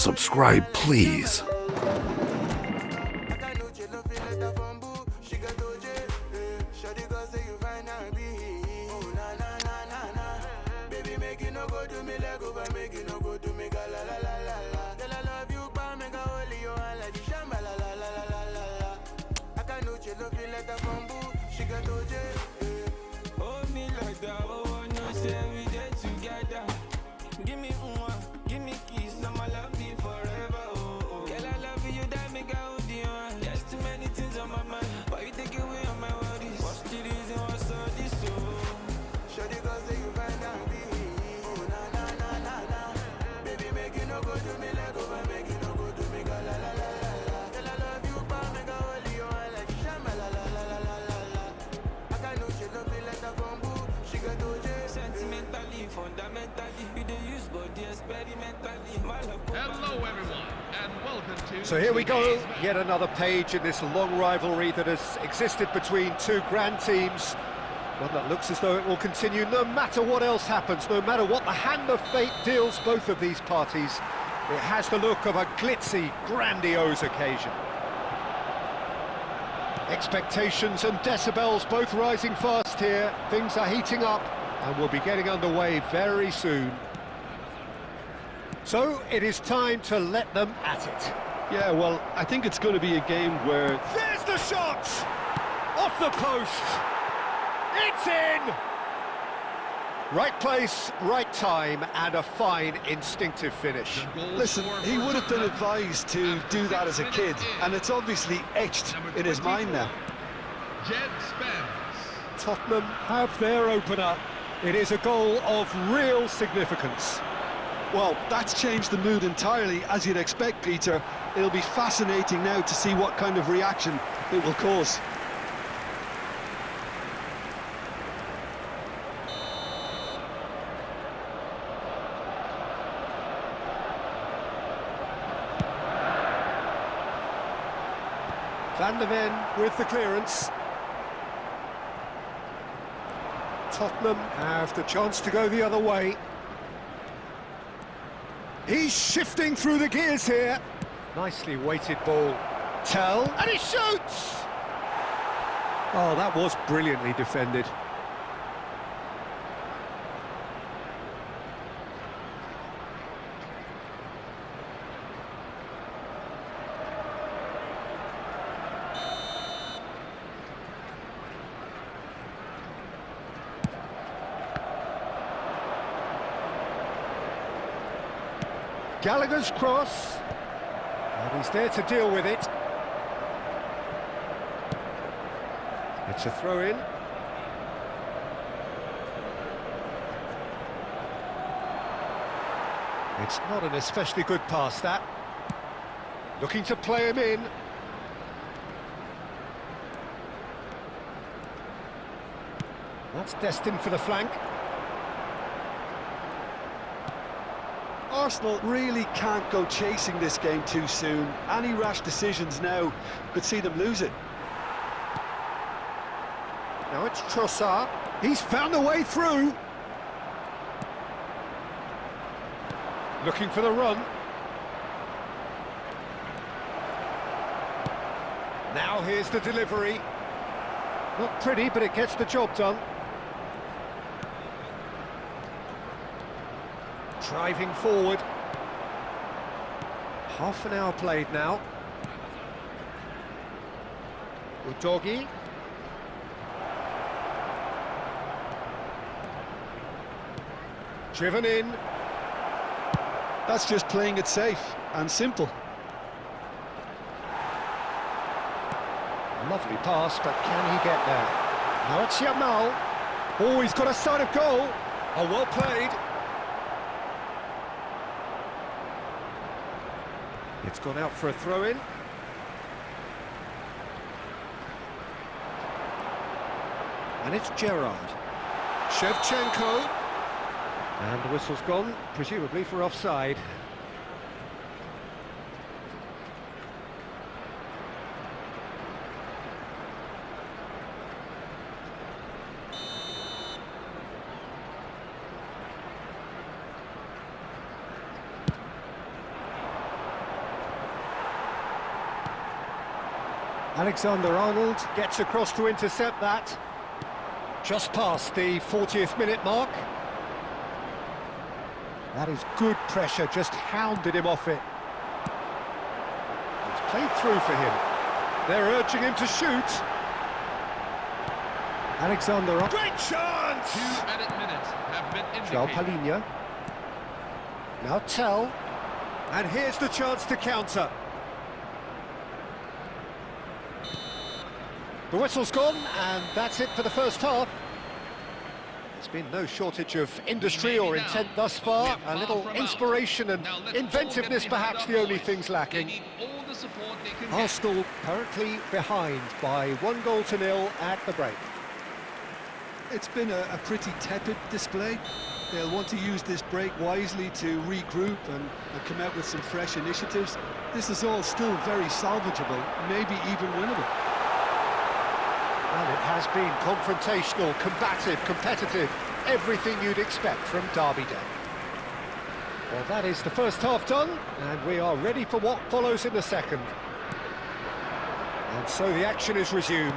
subscribe please. Give me one, give me kiss, I'ma love you forever. Oh. Girl, I love you, that make I hold you on. There's too many things on my mind, but you take away all my worries. What's the reason, what's all this? Shawty cause say you find out me. Oh, na na na na na. Baby, make it no go to me like over, make it no go to me, la la la la la. Girl, I love you, but make I hold you on like shamba, la la la la la la. I can't know she love me like a bamboo. She got to sentimentally, fundamentally, you the use body experimentally. Hello everyone, and welcome to... So here we go, yet another page in this long rivalry that has existed between two grand teams. One that looks as though it will continue no matter what else happens, no matter what the hand of fate deals both of these parties. It has the look of a glitzy, grandiose occasion. Expectations and decibels both rising fast here. Things are heating up and we'll be getting underway very soon. So it is time to let them at it. Yeah, well, I think it's going to be a game where... There's the shot! Off the post! It's in! Right place, right time, and a fine instinctive finish. Listen, he would have been advised to do that as a kid, and it's obviously etched in his mind now. Tottenham have their opener. It is a goal of real significance. Well, that's changed the mood entirely, as you'd expect, Peter. It'll be fascinating now to see what kind of reaction it will cause. Van der Ven with the clearance. Tottenham have the chance to go the other way. He's shifting through the gears here. Nicely weighted ball. Tell, and he shoots! Oh, that was brilliantly defended. Gallagher's cross, and he's there to deal with it. It's a throw-in. It's not an especially good pass, that. Looking to play him in. That's destined for the flank. Arsenal really can't go chasing this game too soon. Any rash decisions now could see them lose it. Now it's Trossard. He's found a way through. Looking for the run. Now here's the delivery. Not pretty, but it gets the job done. Driving forward. Half an hour played now. Udogi. Driven in. That's just playing it safe and simple. Lovely pass, but can he get there? Now it's Yamal. Oh, he's got a sight of goal. Oh, well played. It's gone out for a throw-in. And it's Gerrard. Shevchenko. And the whistle's gone, presumably for offside. Alexander-Arnold gets across to intercept that. Just past the 40th minute mark. That is good pressure, just hounded him off it. It's played through for him. They're urging him to shoot. Alexander-Arnold. Great chance! 2 added minutes have been João indicated. Palhinha. Now Tell. And here's the chance to counter. The whistle's gone, and that's it for the first half. There's been no shortage of industry or intent thus far. A little inspiration and inventiveness perhaps the only things lacking. Arsenal currently behind by 1-0 at the break. It's been a pretty tepid display. They'll want to use this break wisely to regroup and come out with some fresh initiatives. This is all still very salvageable, maybe even winnable. And it has been confrontational, combative, competitive, everything you'd expect from Derby Day. Well, that is the first half done, and we are ready for what follows in the second. And so the action is resumed.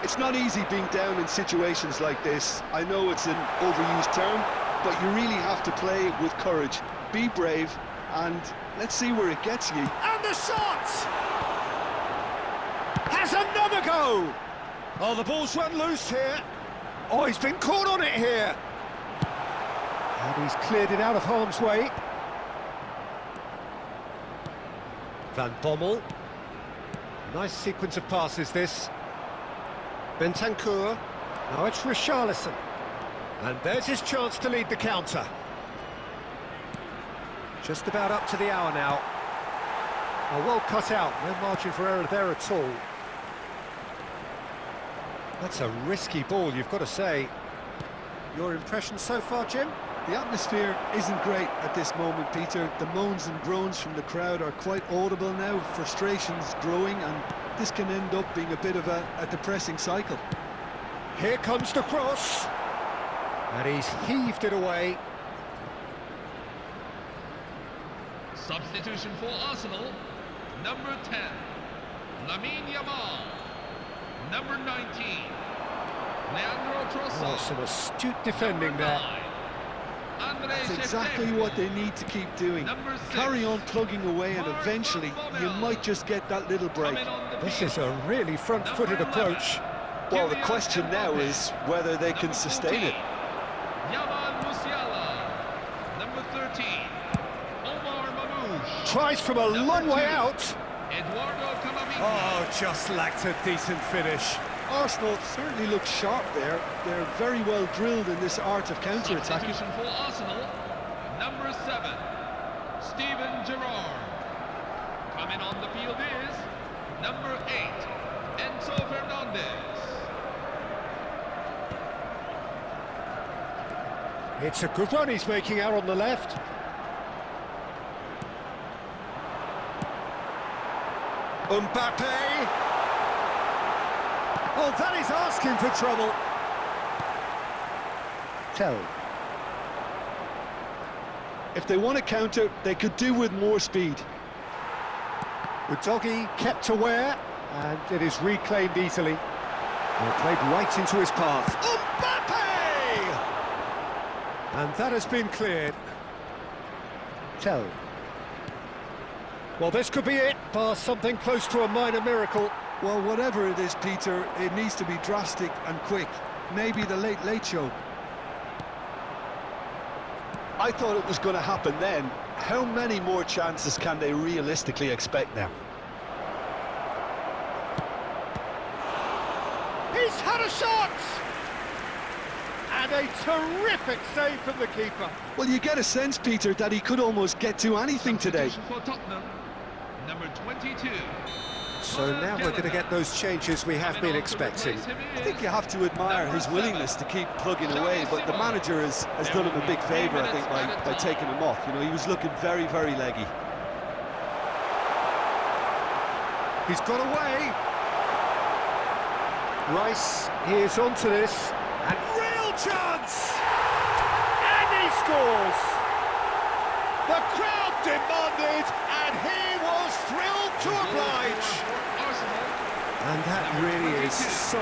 It's not easy being down in situations like this. I know it's an overused term, but you really have to play with courage. Be brave, and let's see where it gets you. And the shot! Has another go! Oh, the ball's run loose here. Oh, he's been caught on it here. And he's cleared it out of harm's way. Van Bommel. Nice sequence of passes, this. Bentancur. Now it's Richarlison. And there's his chance to lead the counter. Just about up to the hour now. Oh, well cut out, no margin for error there at all. That's a risky ball, you've got to say. Your impression so far, Jim? The atmosphere isn't great at this moment, Peter. The moans and groans from the crowd are quite audible now. Frustration's growing, and this can end up being a bit of a depressing cycle. Here comes the cross. And he's heaved it away. Substitution for Arsenal, number 10, Lamine Yamal. Number 19, Leandro Trossard. Oh, some astute defending there. That's exactly what they need to keep doing. Carry on plugging away, and eventually you might just get that little break. This is a really front-footed approach. Well, the question now is whether they can sustain it. Yamal Musiala. Number 13, Omar Mamouche. Tries from a long way out. Eduardo Camavinga. Oh, just lacked a decent finish. Arsenal certainly look sharp there. They're very well drilled in this art of counter-attacking. Substitution for Arsenal, number 7, Steven Gerrard. Coming on the field is number 8, Enzo Fernandez. It's a good run he's making out on the left. Mbappe. Oh, that is asking for trouble. Tell. If they want to counter, they could do with more speed. Udogie kept aware, and it is reclaimed easily. And played right into his path. Mbappe! And that has been cleared. Tell. Well, this could be it, bar something close to a minor miracle. Well, whatever it is, Peter, it needs to be drastic and quick. Maybe the late show. I thought it was going to happen then. How many more chances can they realistically expect now? He's had a shot! And a terrific save from the keeper. Well, you get a sense, Peter, that he could almost get to anything today. Substitution for Tottenham, number 22. So now we're going to get those changes we have been expecting. I think you have to admire his willingness to keep plugging away, but the manager has done him a big favour, I think, by taking him off. You know, he was looking very, very leggy. He's got away. Rice, he is onto this. And real chance! And he scores! The crowd demanded, and he was thrilled to oblige. And that really is so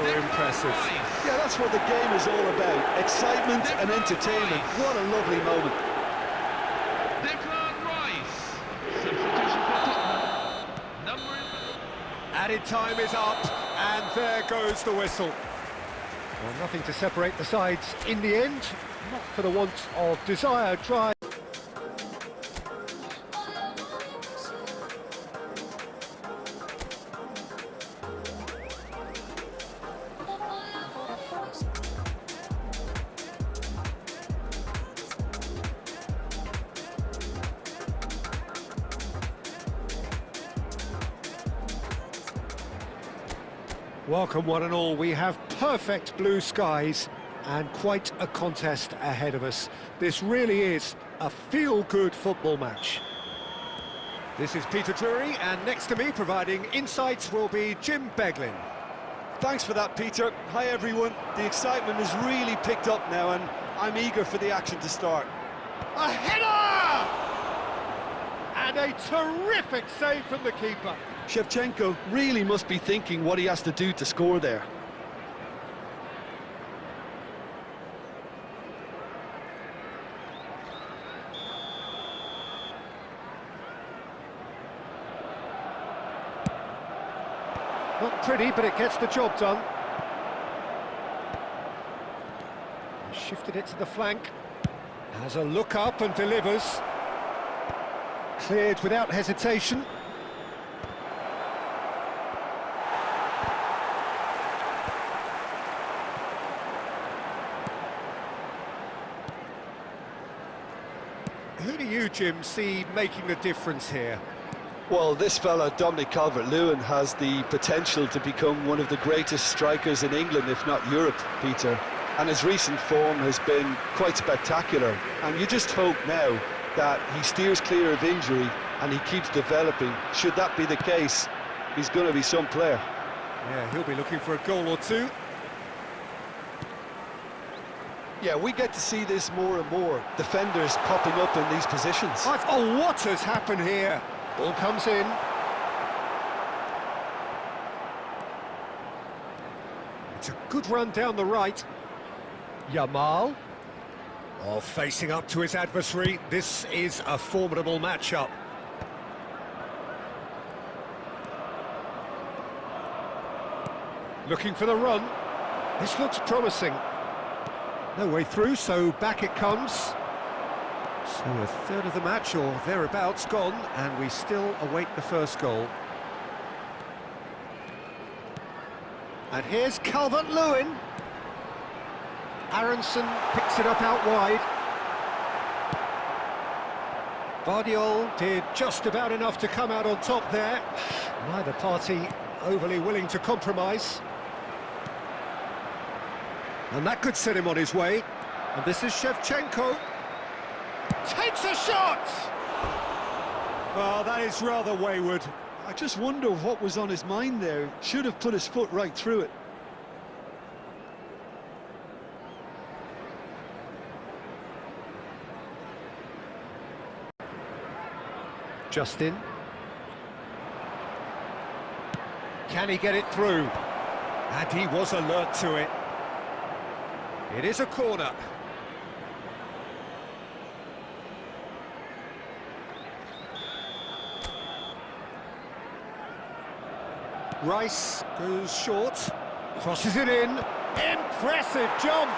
impressive. Yeah, that's what the game is all about. Excitement and entertainment. What a lovely moment. Declan Rice. Substitution for Tottenham. Number... Added time is up, and there goes the whistle. Well, nothing to separate the sides in the end, not for the want of desire, drive. Welcome one and all, we have perfect blue skies and quite a contest ahead of us. This really is a feel-good football match. This is Peter Drury, and next to me providing insights will be Jim Beglin. Thanks for that, Peter. Hi, everyone. The excitement has really picked up now, and I'm eager for the action to start. A header! And a terrific save from the keeper. Shevchenko really must be thinking what he has to do to score there. Not pretty, but it gets the job done. Shifted it to the flank. Has a look up and delivers. Cleared without hesitation. Who do you, Jim, see making the difference here? Well, this fella, Dominic Calvert-Lewin, has the potential to become one of the greatest strikers in England, if not Europe, Peter. And his recent form has been quite spectacular. And you just hope now that he steers clear of injury and he keeps developing. Should that be the case, he's going to be some player. Yeah, he'll be looking for a goal or two. Yeah, we get to see this more and more. Defenders popping up in these positions. Oh, what has happened here? Ball comes in. It's a good run down the right. Yamal. Oh, facing up to his adversary. This is a formidable matchup. Looking for the run. This looks promising. No way through, so back it comes. So a third of the match, or thereabouts, gone, and we still await the first goal. And here's Calvert-Lewin. Aronson picks it up out wide. Vardiol did just about enough to come out on top there. Neither party overly willing to compromise. And that could set him on his way. And this is Shevchenko. Takes a shot! Well, that is rather wayward. I just wonder what was on his mind there. Should have put his foot right through it. Justin. Can he get it through? And he was alert to it. It is a corner. Rice goes short, crosses it in. Impressive jump.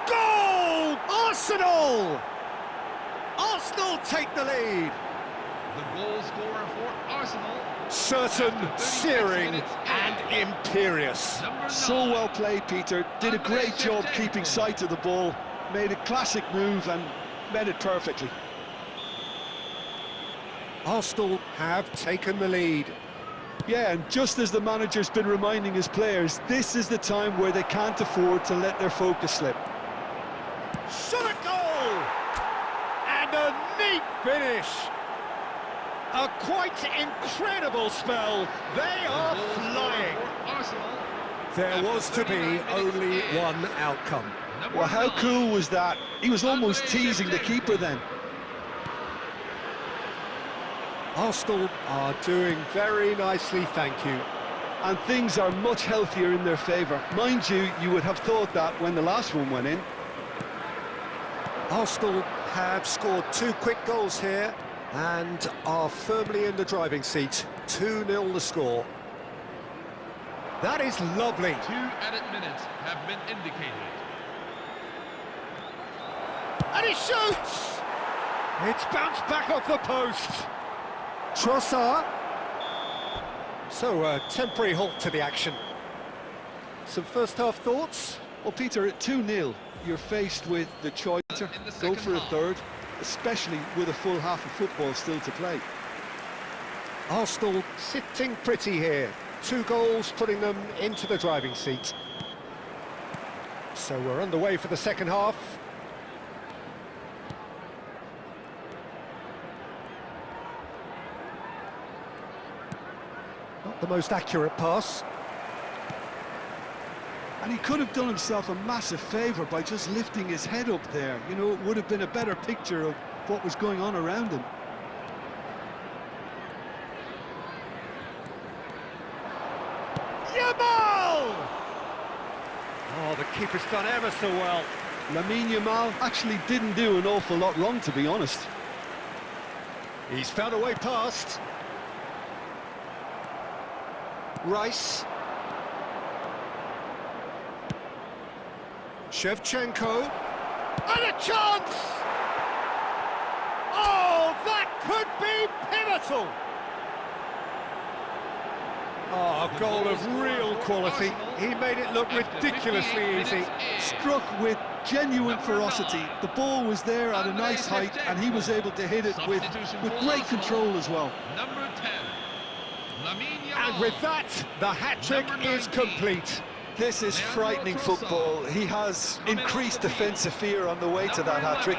Goal! Arsenal! Arsenal take the lead. The goal scorer for Arsenal. Certain, searing and imperious. So well played, Peter. Did a great job keeping sight of the ball. Made a classic move and met it perfectly. Arsenal have taken the lead. Yeah, and just as the manager's been reminding his players, this is the time where they can't afford to let their focus slip. Shot a goal! And a neat finish. A quite incredible spell. They are flying. There was to be only one outcome. Well, how cool was that? He was almost teasing the keeper then. Arsenal are doing very nicely, thank you. and things are much healthier in their favour. Mind you, you would have thought that when the last one went in. Arsenal have scored 2 quick goals here and are firmly in the driving seat. 2-0 the score. That is lovely. 2 added minutes have been indicated. And he shoots! It's bounced back off the post. Trossard. So, a temporary halt to the action. Some first-half thoughts? Well, Peter, at 2-0, you're faced with the choice to go for a third, especially with a full half of football still to play. Arsenal sitting pretty here. 2 goals putting them into the driving seat. So we're underway for the second half. Not the most accurate pass. And he could have done himself a massive favour by just lifting his head up there. You know, it would have been a better picture of what was going on around him. Yamal! Oh, the keeper's done ever so well. Lamine Yamal actually didn't do an awful lot wrong, to be honest. He's found a way past. Rice. Shevchenko. And a chance! Oh, that could be pivotal! Oh, a goal of real quality. He made it look ridiculously easy. Struck with genuine ferocity. The ball was there at a nice height, and he was able to hit it with great control as well. Number 10, Lamine Yamal. And with that, the hat-trick is complete. This is frightening football. He has increased defensive fear on the way to that hat-trick.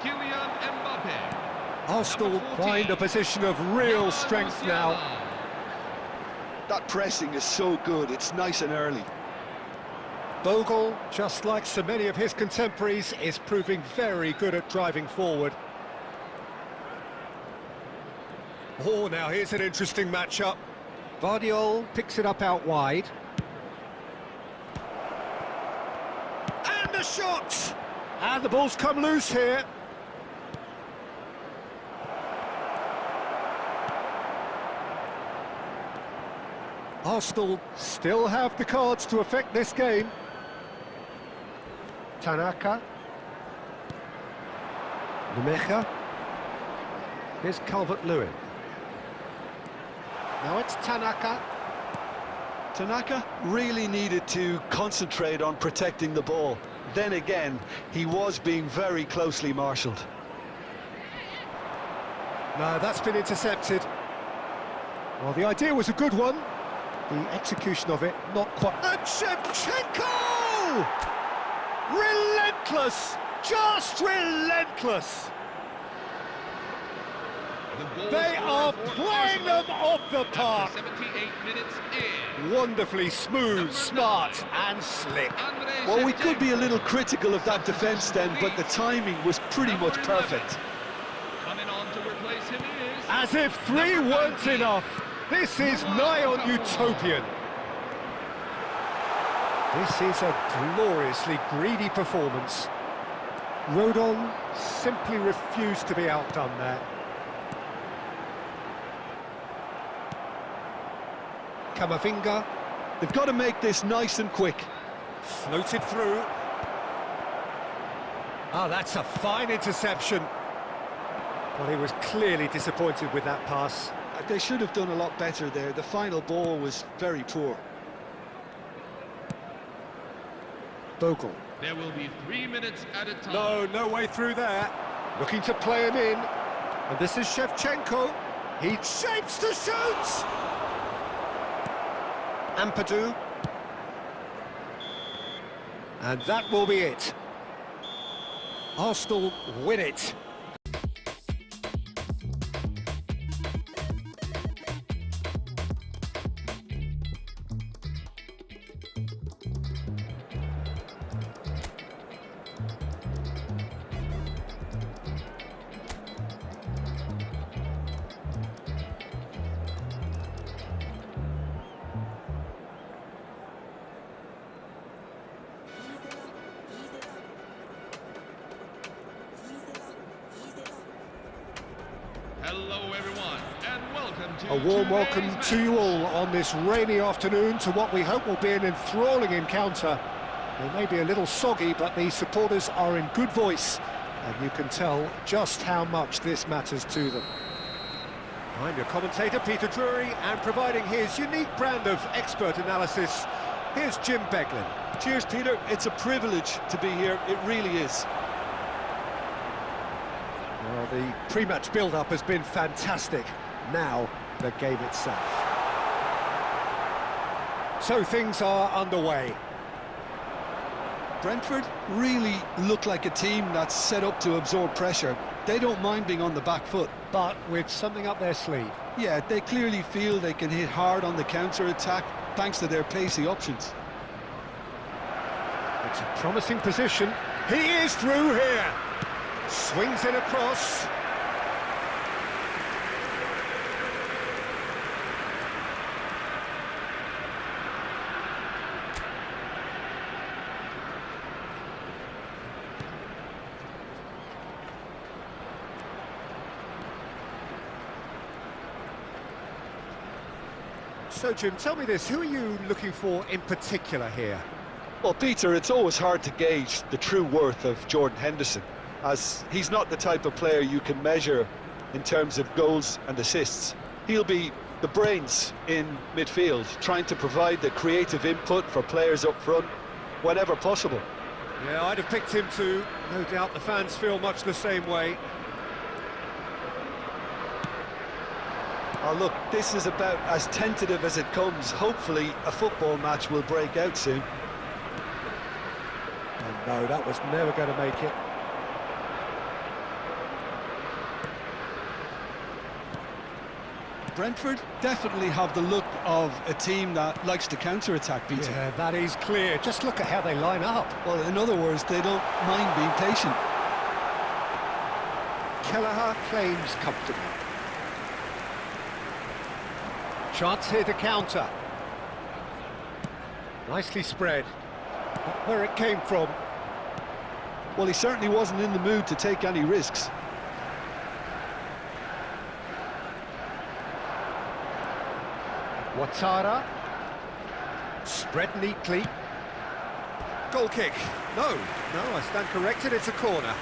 Kylian Mbappe. Arsenal find a position of real strength now. That pressing is so good, it's nice and early. Bogle, just like so many of his contemporaries, is proving very good at driving forward. Oh, now here's an interesting matchup. Vardiol picks it up out wide. And the shot! And the ball's come loose here. Arsenal still have the cards to affect this game. Tanaka. Numecha. Here's Calvert-Lewin. Now it's Tanaka. Tanaka really needed to concentrate on protecting the ball. Then again, he was being very closely marshalled. No, that's been intercepted. Well, the idea was a good one. The execution of it, not quite. And Shevchenko! Relentless! Just relentless! They are playing them off the park! 78 minutes in. Wonderfully smooth, smart and slick. Well, we could be a little critical of that defence then, but the timing was pretty much perfect. Coming on to replace him is... As if 3 weren't enough. This is nigh on utopian. This is a gloriously greedy performance. Rodon simply refused to be outdone there. Camavinga. They've got to make this nice and quick. Floated through. Ah, that's a fine interception. Well, he was clearly disappointed with that pass. They should have done a lot better there. The final ball was very poor. Bogle. There will be 3 minutes at a time. No way through there. Looking to play him in. And this is Shevchenko. He shapes to shoot! Ampadu. And that will be it. Arsenal win it. Hello everyone, and welcome to A warm today's welcome match. to you all on this rainy afternoon to what we hope will be an enthralling encounter. It may be a little soggy, but the supporters are in good voice, and you can tell just how much this matters to them. I'm your commentator, Peter Drury, and providing his unique brand of expert analysis, here's Jim Beglin. Cheers, Peter. It's a privilege to be here. It really is. Well, the pre-match build-up has been fantastic. Now, the game itself. So things are underway. Brentford really look like a team that's set up to absorb pressure. They don't mind being on the back foot. But with something up their sleeve. Yeah, they clearly feel they can hit hard on the counter-attack thanks to their pacey options. It's a promising position. He is through here. Swings it across. So, Jim, tell me this, who are you looking for in particular here? Well, Peter, it's always hard to gauge the true worth of Jordan Henderson, as he's not the type of player you can measure in terms of goals and assists. He'll be the brains in midfield, trying to provide the creative input for players up front whenever possible. Yeah, I'd have picked him too. No doubt the fans feel much the same way. Oh, look, this is about as tentative as it comes. Hopefully, a football match will break out soon. Oh, no, that was never going to make it. Brentford definitely have the look of a team that likes to counter-attack, Peter. Yeah, that is clear. Just look at how they line up. Well, in other words, they don't mind being patient. Kelleher claims comfortably. Chance here to counter. Nicely spread. Not where it came from. Well, he certainly wasn't in the mood to take any risks. Ouattara. Spread neatly. Goal kick. No, I stand corrected, it's a corner.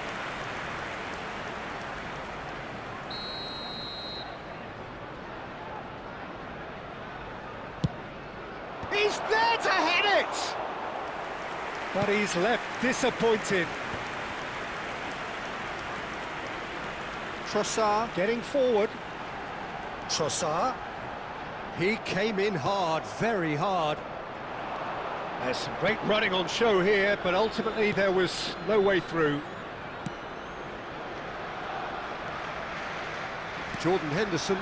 He's there to head it! But he's left disappointed. Trossard getting forward. Trossard. He came in hard, very hard. There's some great running on show here, but ultimately there was no way through. Jordan Henderson.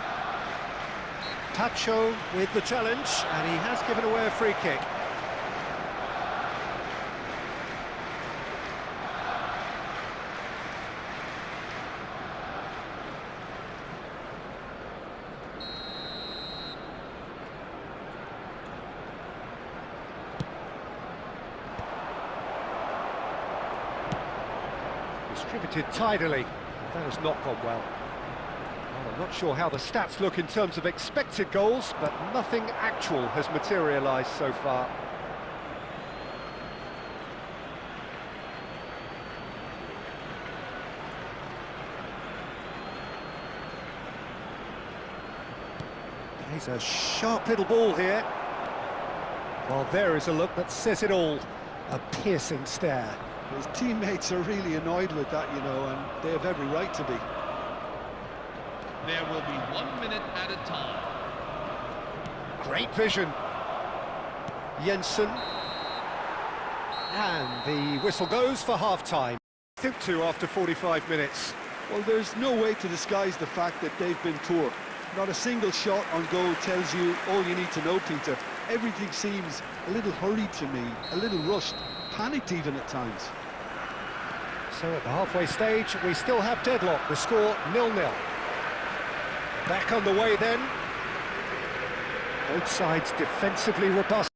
Tacho with the challenge, and he has given away a free kick. Distributed tidily. That has not gone well. Well, I'm not sure how the stats look in terms of expected goals, but nothing actual has materialised so far. He's a sharp little ball here. Well, there is a look that says it all. A piercing stare. His teammates are really annoyed with that, you know, and they have every right to be. There will be 1 minute at a time. Great vision. Jensen. And the whistle goes for half-time. 2 after 45 minutes. Well, there's no way to disguise the fact that they've been poor. Not a single shot on goal tells you all you need to know, Peter. Everything seems a little hurried to me, a little rushed, panicked even at times. So at the halfway stage, we still have deadlock. The score 0-0. Back underway then. Both sides defensively robust.